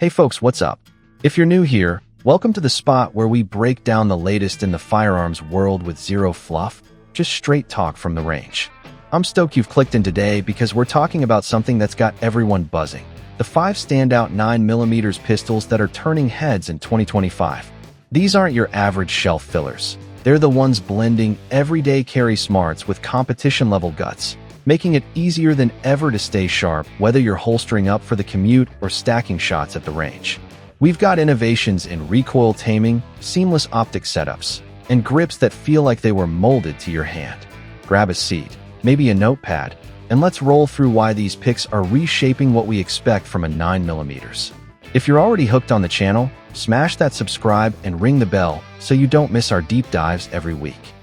Hey folks, what's up? If you're new here, welcome to the spot where we break down the latest in the firearms world with zero fluff, just straight talk from the range. I'm stoked you've clicked in today because we're talking about something that's got everyone buzzing. The 5 standout 9mm pistols that are turning heads in 2025. These aren't your average shelf fillers. They're the ones blending everyday carry smarts with competition-level guts, making it easier than ever to stay sharp, whether you're holstering up for the commute or stacking shots at the range. We've got innovations in recoil taming, seamless optic setups, and grips that feel like they were molded to your hand. Grab a seat, maybe a notepad, and let's roll through why these picks are reshaping what we expect from a 9mm. If you're already hooked on the channel, smash that subscribe and ring the bell so you don't miss our deep dives every week.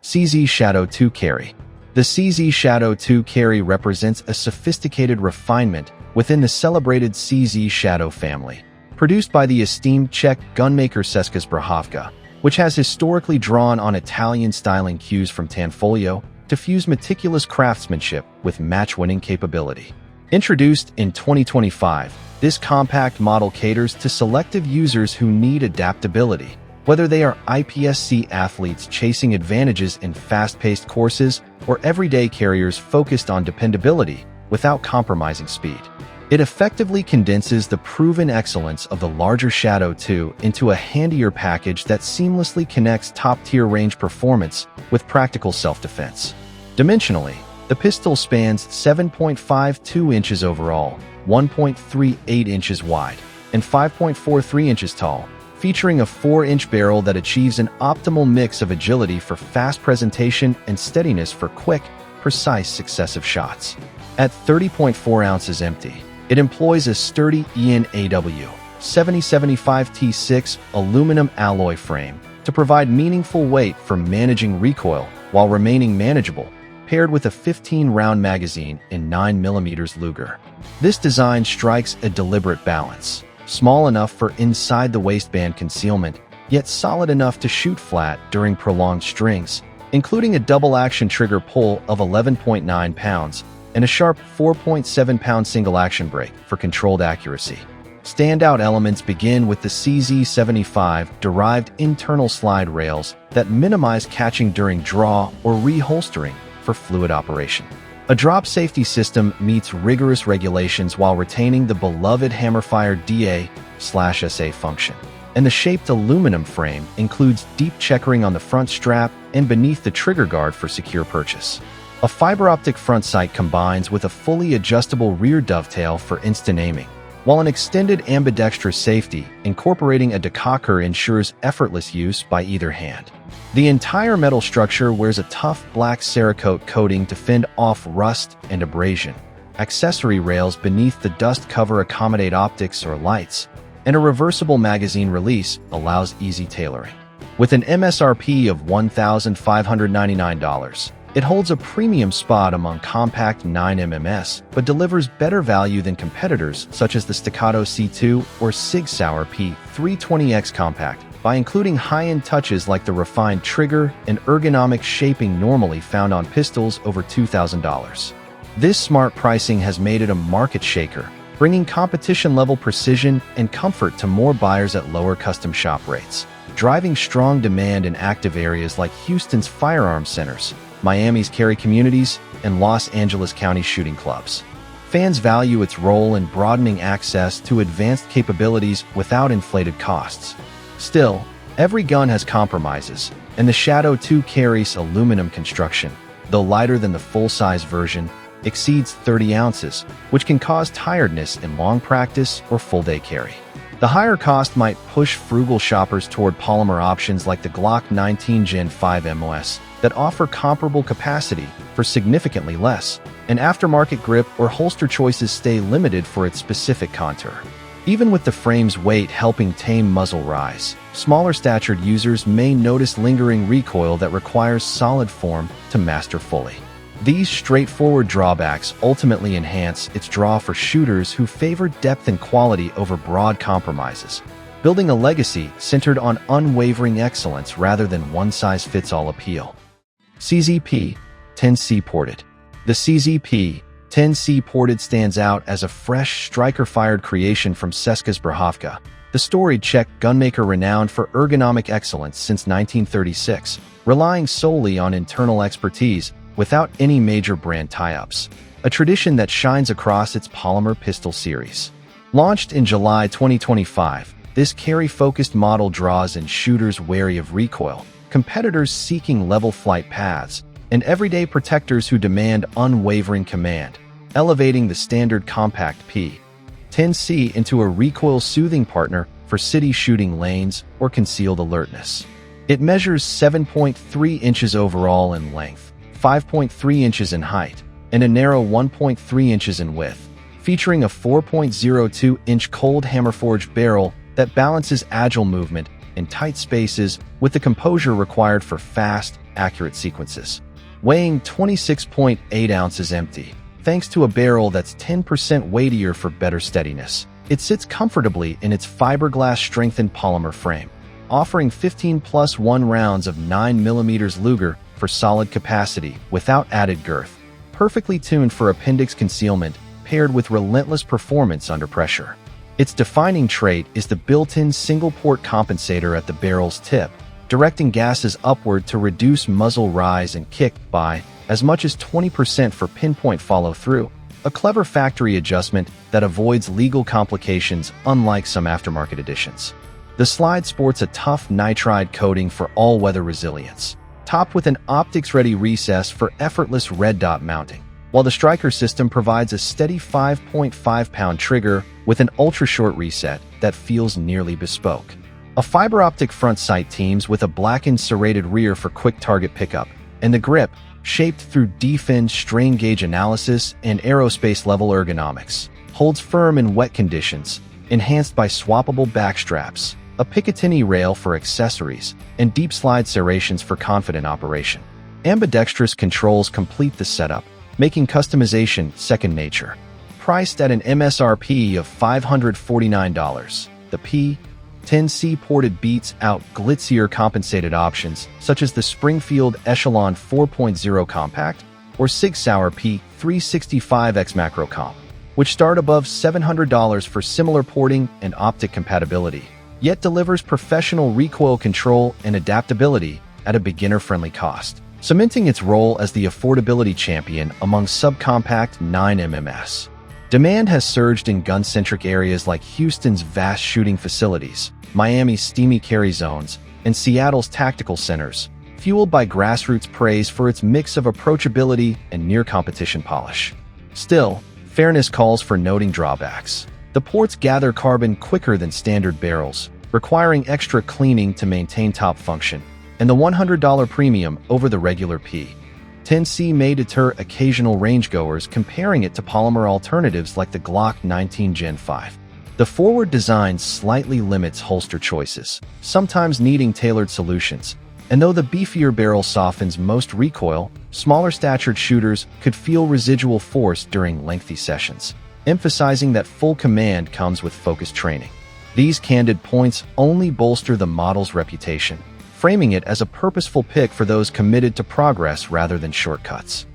CZ Shadow 2 Carry. The CZ Shadow 2 Carry represents a sophisticated refinement within the celebrated CZ Shadow family, produced by the esteemed Czech gunmaker Česká zbrojovka, which has historically drawn on Italian styling cues from Tanfoglio to fuse meticulous craftsmanship with match-winning capability. Introduced in 2025, this compact model caters to selective users who need adaptability, whether they are IPSC athletes chasing advantages in fast-paced courses or everyday carriers focused on dependability without compromising speed. It effectively condenses the proven excellence of the larger Shadow 2 into a handier package that seamlessly connects top-tier range performance with practical self-defense. Dimensionally, the pistol spans 7.52 inches overall, 1.38 inches wide, and 5.43 inches tall, featuring a 4-inch barrel that achieves an optimal mix of agility for fast presentation and steadiness for quick, precise successive shots. At 30.4 ounces empty, it employs a sturdy ENAW 7075 T6 aluminum alloy frame to provide meaningful weight for managing recoil while remaining manageable, paired with a 15-round magazine in 9mm Luger. This design strikes a deliberate balance. Small enough for inside-the-waistband concealment, yet solid enough to shoot flat during prolonged strings, including a double-action trigger pull of 11.9 pounds and a sharp 4.7-pound single-action brake for controlled accuracy. Standout elements begin with the CZ75-derived internal slide rails that minimize catching during draw or reholstering for fluid operation. A drop safety system meets rigorous regulations while retaining the beloved hammerfire DA/SA function. And the shaped aluminum frame includes deep checkering on the front strap and beneath the trigger guard for secure purchase. A fiber optic front sight combines with a fully adjustable rear dovetail for instant aiming, while an extended ambidextrous safety incorporating a decocker ensures effortless use by either hand. The entire metal structure wears a tough black Cerakote coating to fend off rust and abrasion. Accessory rails beneath the dust cover accommodate optics or lights, and a reversible magazine release allows easy tailoring. With an MSRP of $1,599, it holds a premium spot among compact 9mm, but delivers better value than competitors such as the Staccato C2 or Sig Sauer P320X Compact, by including high-end touches like the refined trigger and ergonomic shaping normally found on pistols over $2,000. This smart pricing has made it a market shaker, bringing competition-level precision and comfort to more buyers at lower custom shop rates, driving strong demand in active areas like Houston's firearm centers, Miami's carry communities, and Los Angeles County shooting clubs. Fans value its role in broadening access to advanced capabilities without inflated costs. Still, every gun has compromises, and the Shadow 2 Carry's aluminum construction, though lighter than the full-size version, exceeds 30 ounces, which can cause tiredness in long practice or full-day carry. The higher cost might push frugal shoppers toward polymer options like the Glock 19 Gen 5 MOS that offer comparable capacity for significantly less, and aftermarket grip or holster choices stay limited for its specific contour. Even with the frame's weight helping tame muzzle rise, smaller-statured users may notice lingering recoil that requires solid form to master fully. These straightforward drawbacks ultimately enhance its draw for shooters who favor depth and quality over broad compromises, building a legacy centered on unwavering excellence rather than one-size-fits-all appeal. CZP 10C Ported. The CZP 10C Ported stands out as a fresh, striker-fired creation from Česká Zbrojovka, the storied Czech gunmaker renowned for ergonomic excellence since 1936, relying solely on internal expertise without any major brand tie-ups, a tradition that shines across its polymer pistol series. Launched in July 2025, this carry-focused model draws in shooters wary of recoil, competitors seeking level flight paths, and everyday protectors who demand unwavering command, elevating the standard compact P-10C into a recoil-soothing partner for city shooting lanes or concealed alertness. It measures 7.3 inches overall in length, 5.3 inches in height, and a narrow 1.3 inches in width, featuring a 4.02-inch cold hammer-forged barrel that balances agile movement in tight spaces with the composure required for fast, accurate sequences. Weighing 26.8 ounces empty, thanks to a barrel that's 10% weightier for better steadiness, it sits comfortably in its fiberglass-strengthened polymer frame, offering 15+1 rounds of 9mm Luger for solid capacity without added girth, perfectly tuned for appendix concealment paired with relentless performance under pressure. Its defining trait is the built-in single-port compensator at the barrel's tip, directing gases upward to reduce muzzle rise and kick by as much as 20% for pinpoint follow-through, a clever factory adjustment that avoids legal complications unlike some aftermarket editions. The slide sports a tough nitride coating for all-weather resilience, topped with an optics-ready recess for effortless red dot mounting, while the striker system provides a steady 5.5-pound trigger with an ultra-short reset that feels nearly bespoke. A fiber optic front sight teams with a blackened serrated rear for quick target pickup, and the grip, shaped through defend strain gauge analysis and aerospace-level ergonomics, holds firm in wet conditions, enhanced by swappable back straps, a Picatinny rail for accessories, and deep slide serrations for confident operation. Ambidextrous controls complete the setup, making customization second nature. Priced at an MSRP of $549, the P-10C Ported beats out glitzier compensated options such as the Springfield Echelon 4.0 Compact or Sig Sauer P365X Macro Comp, which start above $700 for similar porting and optic compatibility, yet delivers professional recoil control and adaptability at a beginner-friendly cost, cementing its role as the affordability champion among subcompact 9mm. Demand has surged in gun-centric areas like Houston's vast shooting facilities, Miami's steamy carry zones, and Seattle's tactical centers, fueled by grassroots praise for its mix of approachability and near-competition polish. Still, fairness calls for noting drawbacks. The ports gather carbon quicker than standard barrels, requiring extra cleaning to maintain top function, and the $100 premium over the regular P-10C may deter occasional rangegoers comparing it to polymer alternatives like the Glock 19 Gen 5. The forward design slightly limits holster choices, sometimes needing tailored solutions, and though the beefier barrel softens most recoil, smaller-statured shooters could feel residual force during lengthy sessions, emphasizing that full command comes with focused training. These candid points only bolster the model's reputation, framing it as a purposeful pick for those committed to progress rather than shortcuts.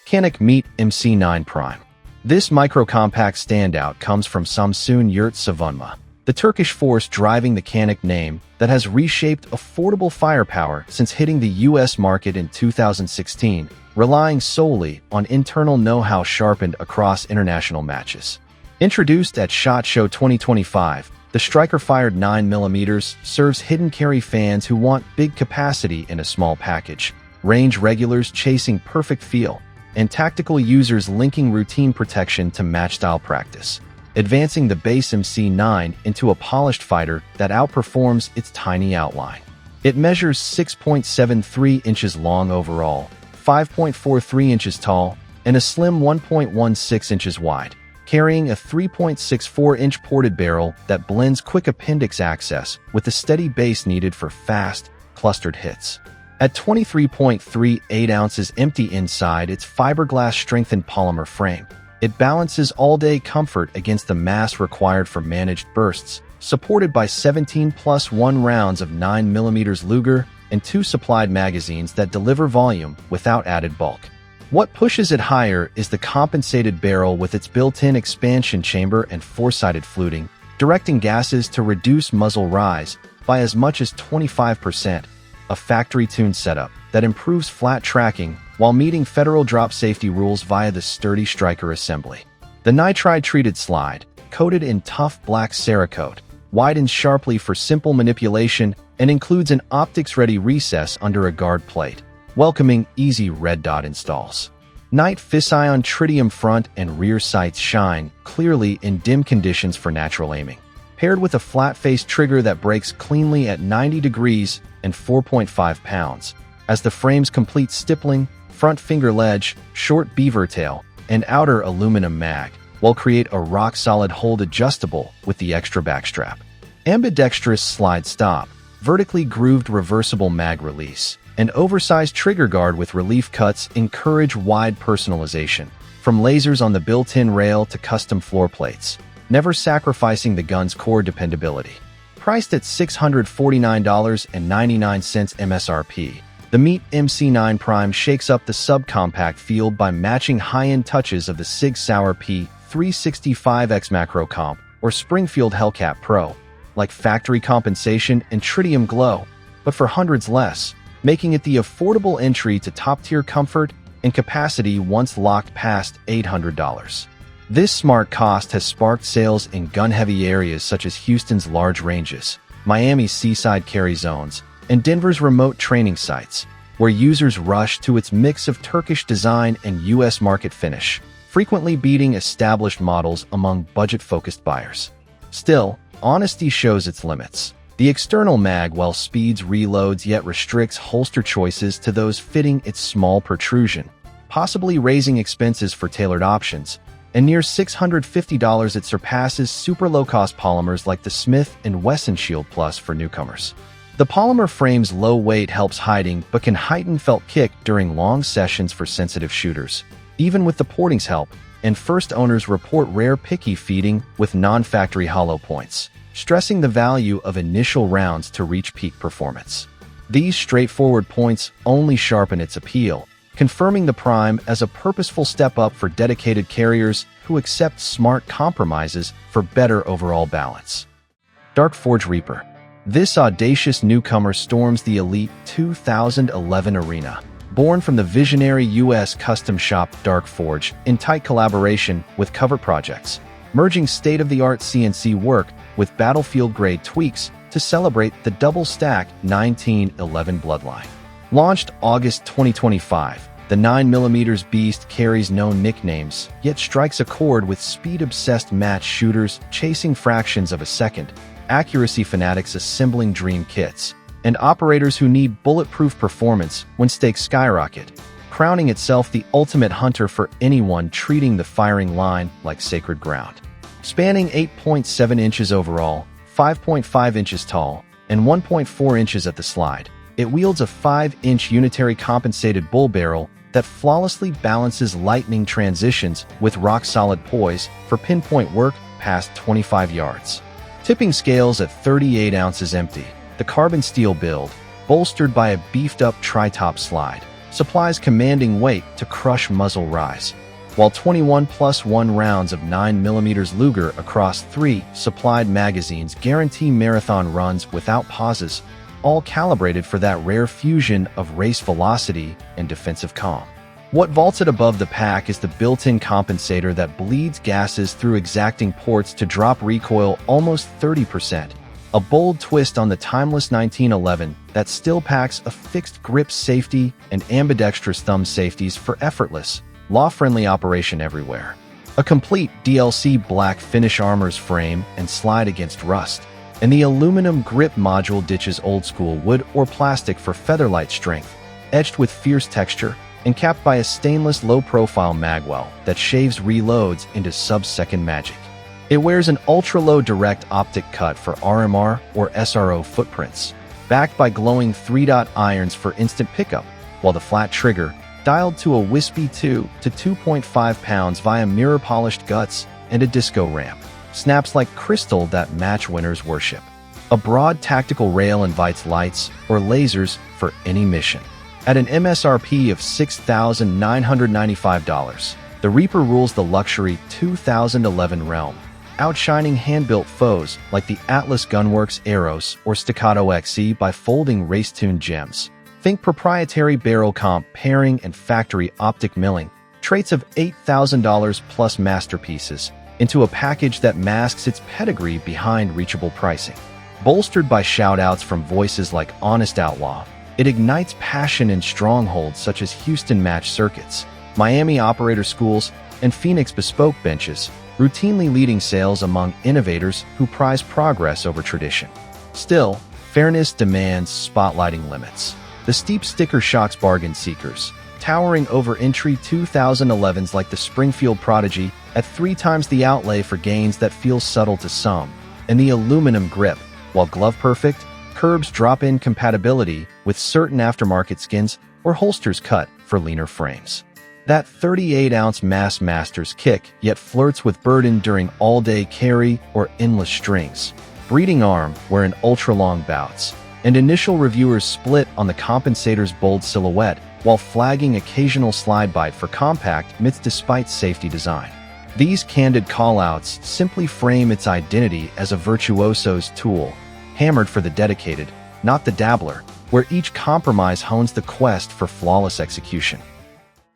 Canik Mete MC9 Prime. This micro-compact standout comes from Samsun Yurt Savunma, the Turkish force driving the Canik name that has reshaped affordable firepower since hitting the U.S. market in 2016, relying solely on internal know-how sharpened across international matches. Introduced at SHOT Show 2025, the striker-fired 9mm serves hidden carry fans who want big capacity in a small package, range regulars chasing perfect feel, and tactical users linking routine protection to match-style practice, advancing the base MC9 into a polished fighter that outperforms its tiny outline. It measures 6.73 inches long overall, 5.43 inches tall, and a slim 1.16 inches wide, carrying a 3.64-inch ported barrel that blends quick appendix access with the steady base needed for fast, clustered hits. At 23.38 ounces empty inside its fiberglass-strengthened polymer frame, it balances all-day comfort against the mass required for managed bursts, supported by 17+1 rounds of 9mm Luger and 2 supplied magazines that deliver volume without added bulk. What pushes it higher is the compensated barrel with its built-in expansion chamber and four-sided fluting, directing gases to reduce muzzle rise by as much as 25%, a factory-tuned setup that improves flat tracking while meeting federal drop safety rules via the sturdy striker assembly. The nitride-treated slide, coated in tough black Cerakote, widens sharply for simple manipulation and includes an optics-ready recess under a guard plate, welcoming easy red dot installs. Night fissile tritium front and rear sights shine clearly in dim conditions for natural aiming, paired with a flat-faced trigger that breaks cleanly at 90 degrees and 4.5 pounds. As the frame's complete stippling, front finger ledge, short beaver tail, and outer aluminum mag will create a rock-solid hold adjustable with the extra backstrap. Ambidextrous slide stop, vertically grooved reversible mag release, and oversized trigger guard with relief cuts encourage wide personalization, from lasers on the built-in rail to custom floor plates, never sacrificing the gun's core dependability. Priced at $649.99 MSRP, the Mete MC9 Prime shakes up the subcompact field by matching high-end touches of the Sig Sauer P365X Macro Comp or Springfield Hellcat Pro, like factory compensation and tritium glow, but for hundreds less, making it the affordable entry to top-tier comfort and capacity once locked past $800. This smart cost has sparked sales in gun-heavy areas such as Houston's large ranges, Miami's seaside carry zones, and Denver's remote training sites, where users rush to its mix of Turkish design and U.S. market finish, frequently beating established models among budget-focused buyers. Still, honesty shows its limits. The external mag well speeds reloads yet restricts holster choices to those fitting its small protrusion, possibly raising expenses for tailored options, and near $650 it surpasses super low-cost polymers like the Smith & Wesson Shield Plus for newcomers. The polymer frame's low weight helps hiding but can heighten felt kick during long sessions for sensitive shooters, even with the porting's help, and first owners report rare picky feeding with non-factory hollow points, stressing the value of initial rounds to reach peak performance. These straightforward points only sharpen its appeal, confirming the Prime as a purposeful step up for dedicated carriers who accept smart compromises for better overall balance. Dark Forge Reaper. This audacious newcomer storms the elite 2011 arena. Born from the visionary U.S. custom shop Dark Forge in tight collaboration with Covert Projects, merging state-of-the-art CNC work with battlefield-grade tweaks to celebrate the double-stack 1911 bloodline. Launched August 2025, the 9mm beast carries no nicknames, yet strikes a chord with speed-obsessed match shooters chasing fractions of a second, accuracy fanatics assembling dream kits, and operators who need bulletproof performance when stakes skyrocket, crowning itself the ultimate hunter for anyone treating the firing line like sacred ground. Spanning 8.7 inches overall, 5.5 inches tall, and 1.4 inches at the slide, it wields a 5-inch unitary compensated bull barrel that flawlessly balances lightning transitions with rock-solid poise for pinpoint work past 25 yards. Tipping scales at 38 ounces empty, the carbon steel build, bolstered by a beefed-up tri-top slide, supplies commanding weight to crush muzzle rise, while 21+1 rounds of 9mm Luger across 3 supplied magazines guarantee marathon runs without pauses, all calibrated for that rare fusion of race velocity and defensive calm. What vaults it above the pack is the built-in compensator that bleeds gases through exacting ports to drop recoil almost 30%, a bold twist on the timeless 1911 that still packs a fixed grip safety and ambidextrous thumb safeties for effortless, law-friendly operation everywhere. A complete DLC black finish armor's frame and slide against rust, and the aluminum grip module ditches old-school wood or plastic for featherlight strength, etched with fierce texture, and capped by a stainless low-profile magwell that shaves reloads into sub-second magic. It wears an ultra-low direct optic cut for RMR or SRO footprints, backed by glowing 3-dot irons for instant pickup, while the flat trigger, dialed to a wispy 2 to 2.5 pounds via mirror-polished guts and a disco ramp, snaps like crystal that match winners worship. A broad tactical rail invites lights or lasers for any mission. At an MSRP of $6,995, the Reaper rules the luxury 2011 realm, outshining hand-built foes like the Atlas Gunworks Aeros or Staccato XE by folding race-tuned gems. Think proprietary barrel comp pairing and factory optic milling, traits of $8,000 plus masterpieces, into a package that masks its pedigree behind reachable pricing. Bolstered by shout-outs from voices like Honest Outlaw, it ignites passion in strongholds such as Houston Match Circuits, Miami Operator Schools, and Phoenix Bespoke Benches, routinely leading sales among innovators who prize progress over tradition. Still, fairness demands spotlighting limits. The steep sticker shocks bargain seekers, towering over entry 2011s like the Springfield Prodigy at 3 times the outlay for gains that feel subtle to some, and the aluminum grip, while glove-perfect, curbs drop-in compatibility with certain aftermarket skins or holsters cut for leaner frames. That 38-ounce Mass Masters kick yet flirts with burden during all-day carry or endless strings. Breeding arm where in ultra-long bouts, and initial reviewers split on the compensator's bold silhouette while flagging occasional slide bite for compact mitts despite safety design. These candid callouts simply frame its identity as a virtuoso's tool, hammered for the dedicated, not the dabbler, where each compromise hones the quest for flawless execution.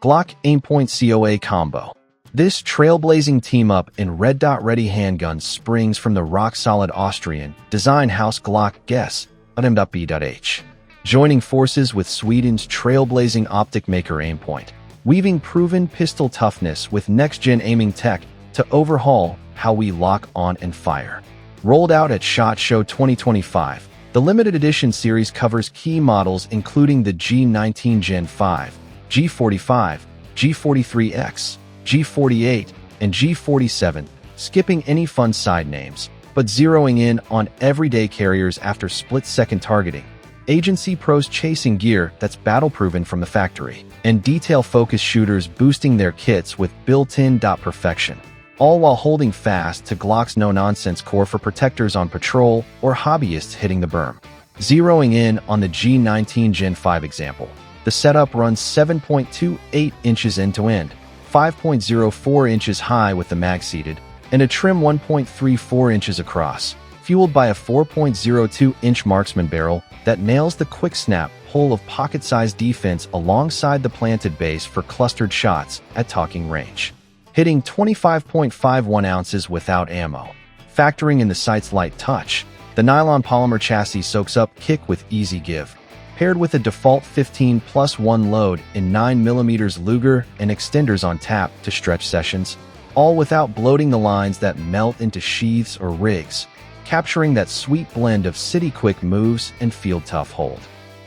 Glock Aimpoint COA Combo. This trailblazing team-up in red dot ready handguns springs from the rock-solid Austrian design house Glock Aimpoint, joining forces with Sweden's trailblazing optic maker Aimpoint, weaving proven pistol toughness with next-gen aiming tech to overhaul how we lock on and fire. Rolled out at SHOT Show 2025, the limited edition series covers key models including the G19 Gen 5, G45, G43X, G48, and G47, skipping any fun side names, but zeroing in on everyday carriers after split-second targeting, agency pros chasing gear that's battle-proven from the factory, and detail-focused shooters boosting their kits with built-in perfection, all while holding fast to Glock's no-nonsense core for protectors on patrol or hobbyists hitting the berm. Zeroing in on the G19 Gen 5 example, the setup runs 7.28 inches end-to-end, 5.04 inches high with the mag seated, and a trim 1.34 inches across, fueled by a 4.02-inch marksman barrel that nails the quick-snap pull of pocket-sized defense alongside the planted base for clustered shots at talking range. Hitting 25.51 ounces without ammo. Factoring in the sight's light touch, the nylon polymer chassis soaks up kick with easy give, paired with a default 15+1 load in 9mm Luger and extenders on tap to stretch sessions, all without bloating the lines that melt into sheaths or rigs, capturing that sweet blend of city-quick moves and field-tough hold.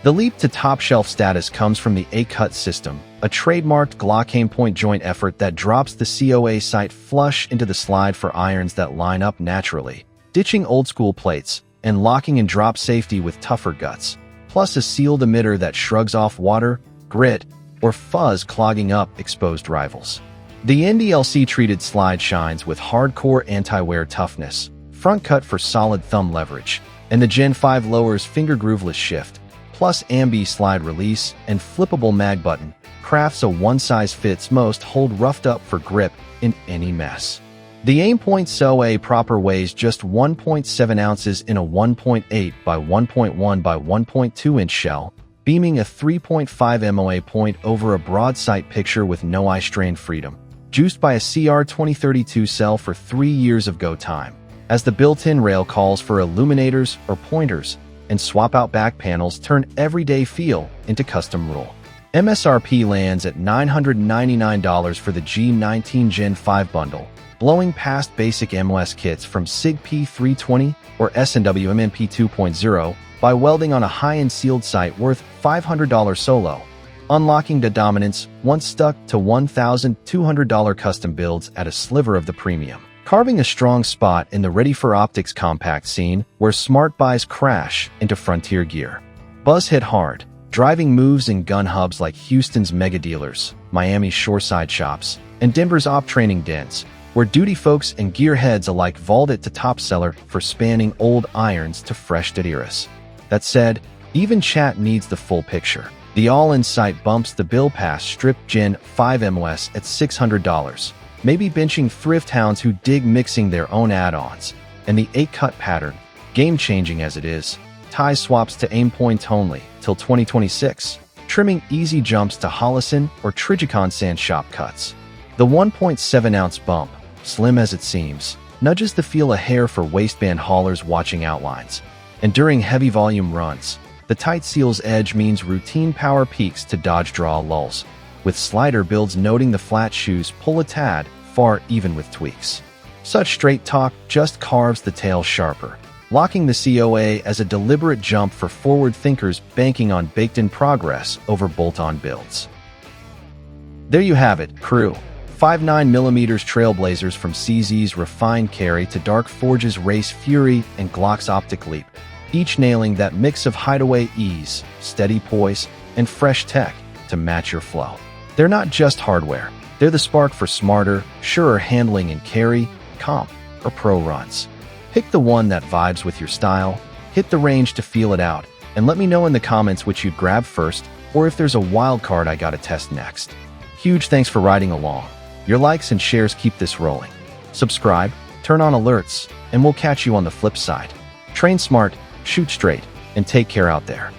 The leap to top-shelf status comes from the A-Cut system, a trademarked Glock Aimpoint joint effort that drops the COA sight flush into the slide for irons that line up naturally, ditching old-school plates and locking in drop safety with tougher guts, plus a sealed emitter that shrugs off water, grit, or fuzz clogging up exposed rivals. The NDLC-treated slide shines with hardcore anti-wear toughness, front cut for solid thumb leverage, and the Gen 5 lowers finger grooveless shift, plus ambi slide release and flippable mag button, crafts a one-size-fits-most hold roughed up for grip in any mess. The Aimpoint COA proper weighs just 1.7 ounces in a 1.8 by 1.1 by 1.2 inch shell, beaming a 3.5 MOA point over a broad sight picture with no eye strain freedom, juiced by a CR 2032 cell for 3 years of go time, as the built-in rail calls for illuminators or pointers, and swap-out back panels turn everyday feel into custom rule. MSRP lands at $999 for the G19 Gen 5 bundle, blowing past basic MOS kits from SIG P320 or SNW MMP 2.0 by welding on a high-end sealed sight worth $500 solo, unlocking the dominance once stuck to $1,200 custom builds at a sliver of the premium, carving a strong spot in the ready-for-optics compact scene where smart buys crash into frontier gear. Buzz hit hard, driving moves in gun hubs like Houston's mega dealers, Miami's shoreside shops, and Denver's op training dens, where duty folks and gearheads alike vault it to top seller for spanning old irons to fresh Dediras. That said, even chat needs the full picture. The all-in sight bumps the bill past strip Gen 5 MOS at $600, maybe benching thrift hounds who dig mixing their own add-ons. And the 8-cut pattern, game-changing as it is, ties swaps to Aimpoint only till 2026, trimming easy jumps to Holocene or Trigicon sand shop cuts. The 1.7-ounce bump, slim as it seems, nudges the feel a hair for waistband haulers watching outlines. And during heavy volume runs, the tight seal's edge means routine power peaks to dodge draw lulls, with slider builds noting the flat shoes pull a tad far even with tweaks. Such straight talk just carves the tail sharper, locking the COA as a deliberate jump for forward thinkers banking on baked-in progress over bolt-on builds. There you have it, crew. 5.9mm Trailblazers from CZ's refined carry to Dark Forge's Race Fury and Glock's Optic Leap, each nailing that mix of hideaway ease, steady poise, and fresh tech to match your flow. They're not just hardware, they're the spark for smarter, surer handling in carry, comp, or pro runs. Pick the one that vibes with your style, hit the range to feel it out, and let me know in the comments which you'd grab first or if there's a wild card I gotta test next. Huge thanks for riding along. Your likes and shares keep this rolling. Subscribe, turn on alerts, and we'll catch you on the flip side. Train smart, shoot straight, and take care out there.